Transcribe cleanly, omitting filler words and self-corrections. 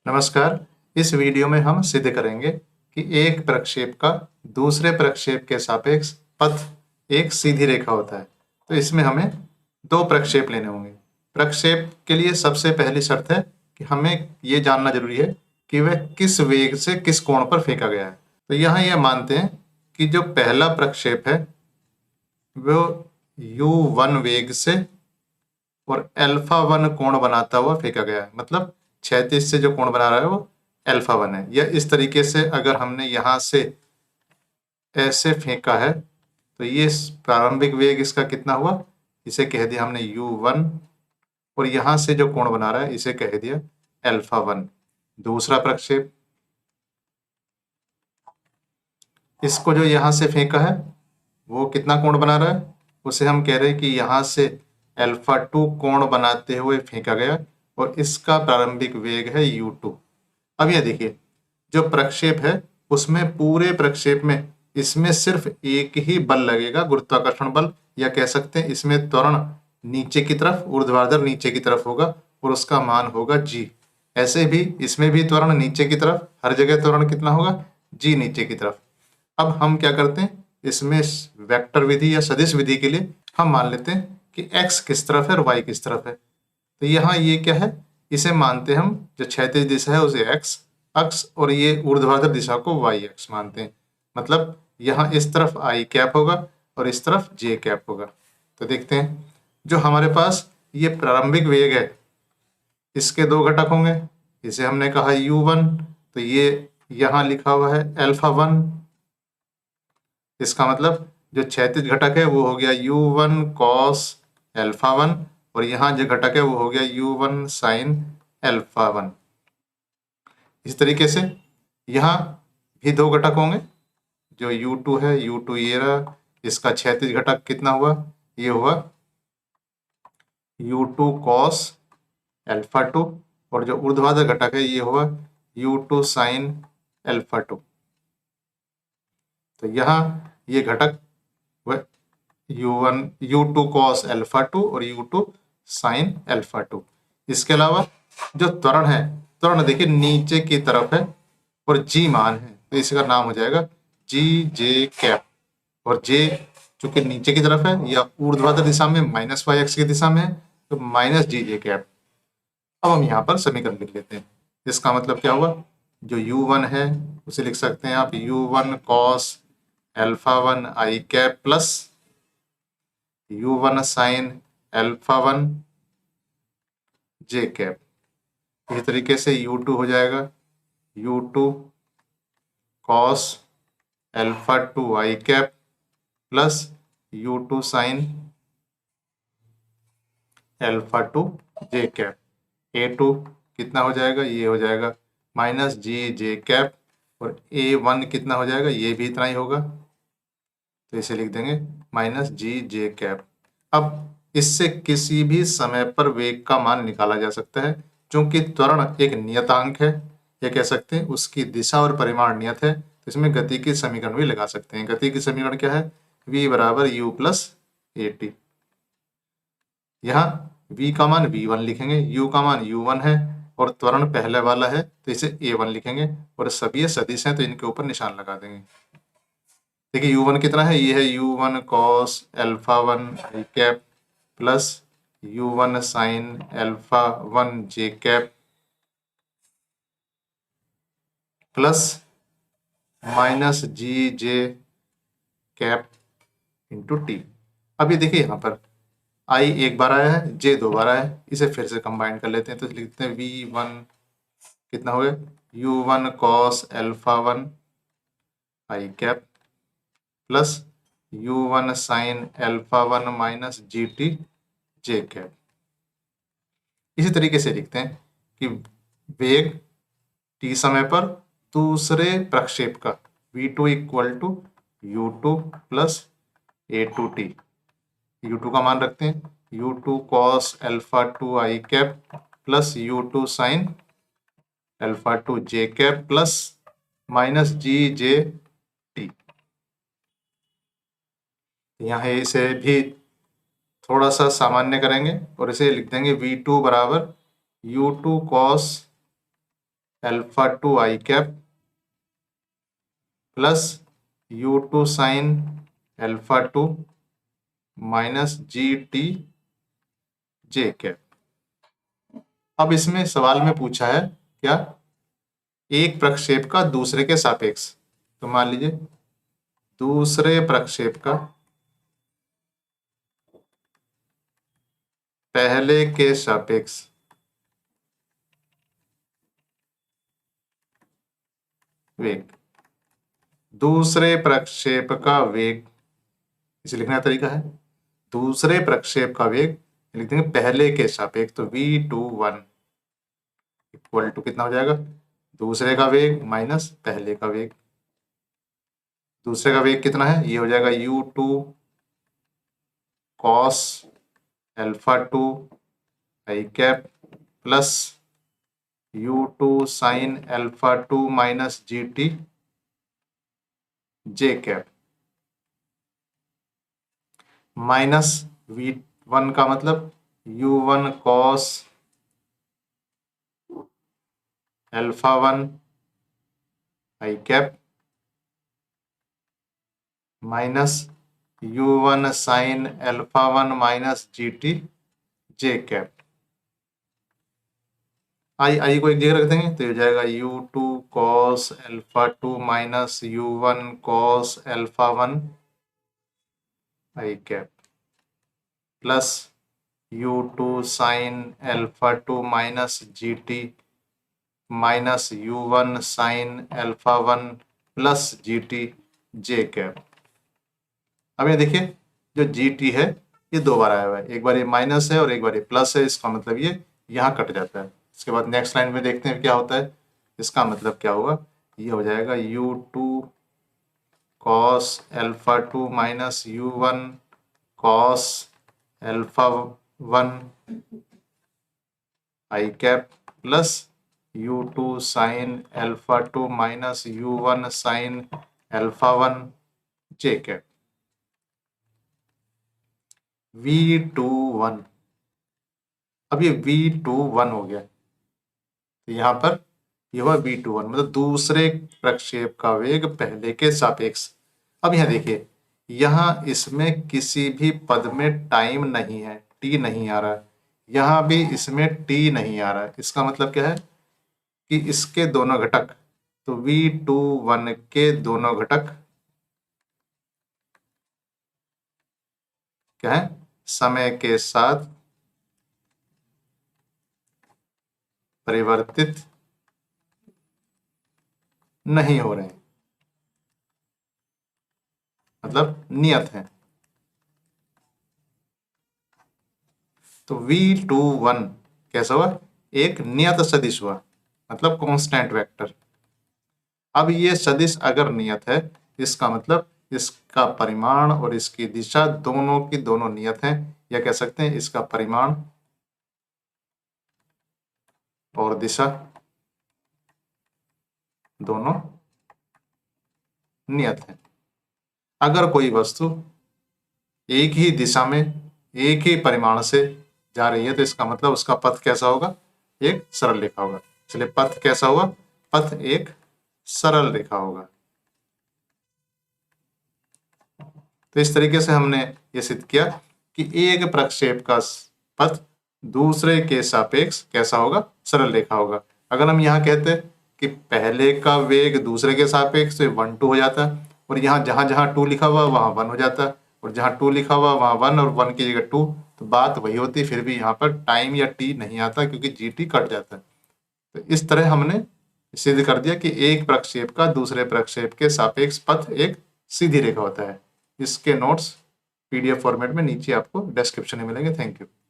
नमस्कार। इस वीडियो में हम सिद्ध करेंगे कि एक प्रक्षेप का दूसरे प्रक्षेप के सापेक्ष पथ एक सीधी रेखा होता है। तो इसमें हमें दो प्रक्षेप लेने होंगे। प्रक्षेप के लिए सबसे पहली शर्त है कि हमें ये जानना जरूरी है कि वह किस वेग से किस कोण पर फेंका गया है। तो यहाँ यह मानते हैं कि जो पहला प्रक्षेप है वो u1 वेग से और α1 कोण बनाता हुआ फेंका गया है। मतलब क्षैतिज से जो कोण बना रहा है वो α1 है। या इस तरीके से अगर हमने यहाँ से ऐसे फेंका है तो ये प्रारंभिक वेग इसका कितना हुआ, इसे कह दिया हमने u1, और यहाँ से जो कोण बना रहा है इसे कह दिया α1। दूसरा प्रक्षेप, इसको जो यहाँ से फेंका है वो कितना कोण बना रहा है, उसे हम कह रहे हैं कि यहाँ से α2 कोण बनाते हुए फेंका गया और इसका प्रारंभिक वेग है u2। अब यह देखिए, जो प्रक्षेप है उसमें पूरे प्रक्षेप में इसमें सिर्फ एक ही बल लगेगा, गुरुत्वाकर्षण बल, या कह सकते हैं इसमें त्वरण नीचे की तरफ, ऊर्ध्वाधर नीचे की तरफ होगा और उसका मान होगा g। ऐसे भी इसमें भी त्वरण नीचे की तरफ, हर जगह त्वरण कितना होगा, g नीचे की तरफ। अब हम क्या करते हैं, इसमें वेक्टर विधि या सदिश विधि के लिए हम मान लेते हैं कि x किस तरफ है और y किस तरफ है। तो यहाँ ये क्या है, इसे मानते हैं हम, जो क्षैतिज दिशा है उसे x अक्ष और ये ऊर्ध्वाधर दिशा को y अक्ष मानते हैं। मतलब यहाँ इस तरफ i कैप होगा और इस तरफ j कैप होगा। तो देखते हैं, जो हमारे पास ये प्रारंभिक वेग है इसके दो घटक होंगे। इसे हमने कहा u1, तो ये यहाँ लिखा हुआ है α1। इसका मतलब जो क्षैतिज घटक है वो हो गया u1 cos α1 और यहाँ जो घटक है वो हो गया u1 sin α1। इस तरीके से यहाँ भी दो घटक होंगे, जो u2 है, u2 ये रहा, इसका क्षैतिज घटक कितना हुआ, ये हुआ u2 cos α2 और जो ऊर्ध्वाधर घटक है ये हुआ u2 sin α2। तो यहाँ ये घटक वह u2 cos α2 और u2 sin α2। इसके अलावा जो त्वरण है, त्वरण देखिए नीचे की तरफ है और g मान है, तो इसका नाम हो जाएगा जी जे कैप। और j चूंकि नीचे की तरफ है या ऊर्ध्वाधर दिशा में माइनस y अक्ष की दिशा में है तो माइनस जी जे कैप। अब हम यहाँ पर समीकरण लिख लेते हैं। इसका मतलब क्या हुआ, जो u1 है उसे लिख सकते हैं आप u1 cos α1 i cap plus u1 sin α1 j cap. इसी तरीके से u2 हो जाएगा u2 cos α2 i cap plus u2 sin α2 j cap. a2 कितना हो जाएगा, ये हो जाएगा माइनस जी जे कैप, और a1 कितना हो जाएगा, ये भी इतना ही होगा, तो इसे लिख देंगे माइनस जी जे कैप। अब इससे किसी भी समय पर वेग का मान निकाला जा सकता है। क्योंकि त्वरण एक नियतांक है, या कह सकते हैं उसकी दिशा और परिमाण नियत है, तो इसमें गति की समीकरण भी लगा सकते हैं। गति की समीकरण क्या है, v बराबर u प्लस ए टी। यहाँ v का मान v1 लिखेंगे, u का मान u1 है और त्वरण पहले वाला है तो इसे a1 लिखेंगे, और सभी सदिश हैं तो इनके ऊपर निशान लगा देंगे। देखिए u1 कितना है, ये है u1 cos α1 i cap plus u1 sin α1 j cap plus minus G J cap into T. अभी देखिए यहाँ पर i एक बार आया है, j दो बार आया है, इसे फिर से कंबाइन कर लेते हैं। तो लिखते हैं v1 कितना हो गया, u1 cos α1 i cap plus u1 sin α1 minus G T J cap. इसी तरीके से लिखते हैं कि वेग t समय पर दूसरे प्रक्षेप का v2 equal to u2 plus a2t। u2 का मान रखते हैं u2 cos α2 i cap plus u2 sin α2 j cap plus minus G J T. यहाँ इसे भी थोड़ा सा सामान्य करेंगे और इसे लिख देंगे v2 बराबर u2 cos alpha two I cap plus U two sine alpha two minus G T J cap. अब इसमें सवाल में पूछा है क्या, एक प्रक्षेप का दूसरे के सापेक्ष। तो मान लीजिए दूसरे प्रक्षेप का पहले के सापेक्ष वेग, दूसरे प्रक्षेप का वेग, इसे लिखने का तरीका है दूसरे प्रक्षेप का वेग लिख देंगे पहले के सापेक्ष, तो v21 इक्वल टू कितना हो जाएगा, दूसरे का वेग माइनस पहले का वेग। दूसरे का वेग कितना है, ये हो जाएगा u2 cos alpha two I cap plus u2 sine alpha two minus G T J cap minus v1 का मतलब u1 cos alpha one I cap minus u1 sine alpha one minus G T J cap. I को एक जगह रख देंगे तो ये हो जाएगा u2 cos alpha two minus u1 cos alpha one I cap plus u2 sine alpha two minus G T minus u1 sine alpha one plus G T J cap. अब ये देखिए जो जी टी है ये दो बार आया हुआ है, एक बार ये माइनस है और एक बार ये प्लस है, इसका मतलब ये यहाँ कट जाता है। इसके बाद नेक्स्ट लाइन में देखते हैं क्या होता है, इसका मतलब क्या होगा, ये हो जाएगा u2 cos alpha two minus u1 cos alpha one I cap plus u2 sine alpha two minus u1 sine alpha one J cap. v21 अब ये v21 हो गया, तो यहाँ पर ये हुआ v21 मतलब दूसरे प्रक्षेप का वेग पहले के सापेक्ष। अब यहाँ देखिए यहाँ इसमें किसी भी पद में टाइम नहीं है, t नहीं आ रहा है, यहाँ भी इसमें t नहीं आ रहा है। इसका मतलब क्या है कि इसके दोनों घटक, तो v21 के दोनों घटक क्या है, समय के साथ परिवर्तित नहीं हो रहे हैं, मतलब नियत है। तो v21 कैसा हुआ, एक नियत सदिश हुआ, मतलब कांस्टेंट वेक्टर। अब ये सदिश अगर नियत है इसका मतलब इसका परिमाण और इसकी दिशा दोनों की दोनों नियत हैं, या कह सकते हैं इसका परिमाण और दिशा दोनों नियत है। अगर कोई वस्तु एक ही दिशा में एक ही परिमाण से जा रही है तो इसका मतलब उसका पथ कैसा होगा, एक सरल रेखा होगा। चलिए पथ कैसा हुआ, पथ एक सरल रेखा होगा। तो इस तरीके से हमने ये सिद्ध किया कि एक प्रक्षेप का पथ दूसरे के सापेक्ष कैसा होगा, सरल रेखा होगा। अगर हम यहाँ कहते कि पहले का वेग दूसरे के सापेक्ष तो 1 2 हो जाता है, और यहाँ जहाँ जहाँ 2 लिखा हुआ वहाँ 1 हो जाता है, और जहाँ 2 लिखा हुआ वहाँ 1 और 1 की जगह 2, तो बात वही होती, फिर भी यहाँ पर टाइम या टी नहीं आता क्योंकि जी टी कट जाता है। तो इस तरह हमने सिद्ध कर दिया कि एक प्रक्षेप का दूसरे प्रक्षेप के सापेक्ष पथ एक सीधी रेखा होता है। इसके नोट्स पीडीएफ फॉर्मेट में नीचे आपको डिस्क्रिप्शन में मिलेंगे। Thank you.